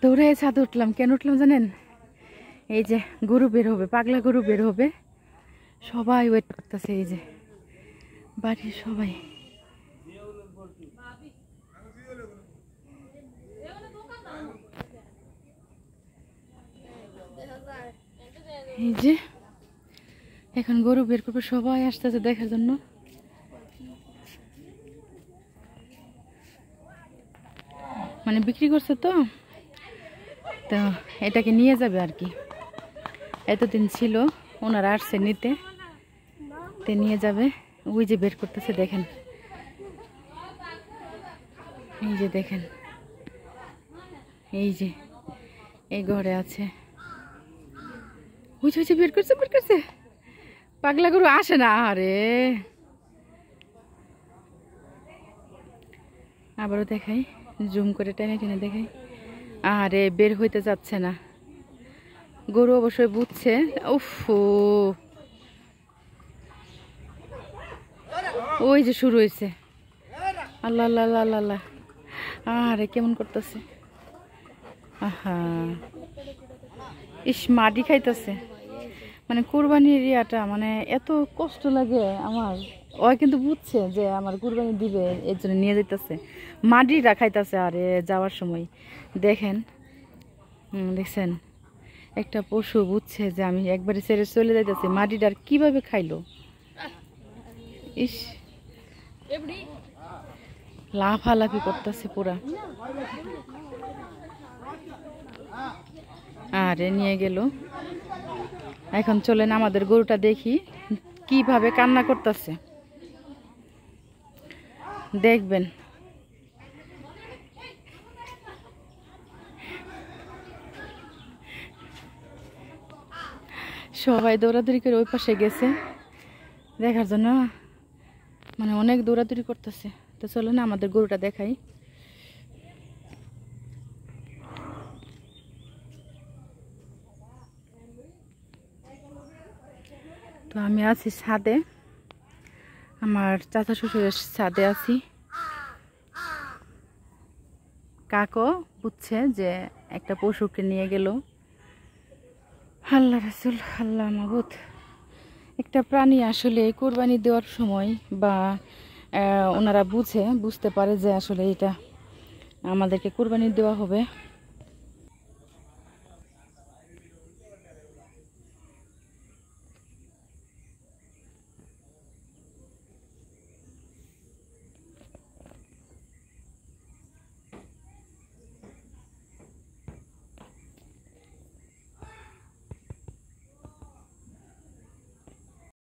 দৌড়ে ছাদে উঠলাম। কেন উঠলাম জানেন? এই যে গরু বের হবে, পাগলা গরু বের হবে, সবাই ওয়েট করতেছে। এই যে বাড়ির সবাই। এই যে এখন গরু বের করবে, সবাই আসতেছে দেখার জন্য। মানে বিক্রি করছে তো এটাকে নিয়ে যাবে আর কি। এতদিন ছিল, ওনারা আসছে নিতে, তে নিয়ে যাবে। ওই যে বের করতেছে দেখেন, এই যে দেখেন, এই যে এই ঘরে আছে। ওই যে বের করছে, বের করছে। পাগলা গরু আসে না। আরে আবারও দেখাই, জুম করে টেনে টেনে দেখাই। আরে বের হইতে যাচ্ছে না। গরু অবশ্যই বুঝছে। উফ, ওই যে শুরু হয়েছে। আল্লাহ আল্লাহ আল্লাহ আল্লাহ। আরে কেমন করতেছে। আহা, ইস, মাটি খাইতেছে। মানে কুরবানির ইয়াটা মানে এত কষ্ট লাগে আমার। ও কিন্তু বুঝছে যে আমার কুরবানি দিবে, এর জন্য নিয়ে যেতেছে। মাটিটা খাইতেছে। আরে যাওয়ার সময় দেখেন, দেখছেন, একটা পশু বুঝছে যে আমি একবারে ছেড়ে চলে যাইতেছি, মাটিটার কিভাবে খাইলো। ইস, লাফালাফি করতেছে পুরা। আরে নিয়ে গেল। এখন চলেন আমাদের গরুটা দেখি কিভাবে কান্না করতেছে, দেখবেন। সবাই দৌড়াদৌড়ি করে ওই পাশে গেছে দেখার জন্য। মানে অনেক দৌড়াদৌড়ি করতেছে। তো চলো না আমাদের গরুটা দেখাই। তো আমি আছি ছাদে, আমার চাচা শ্বশুরের ছাদে আছি। কাকও বুঝছে যে একটা পশুকে নিয়ে গেল। আল্লাহ রাসূল, আল্লাহ মাবুদ। একটা প্রাণী আসলে কোরবানি দেওয়ার সময় বা ওনারা বুঝতে পারে যে আসলে এটা আমাদেরকে কোরবানি দেওয়া হবে।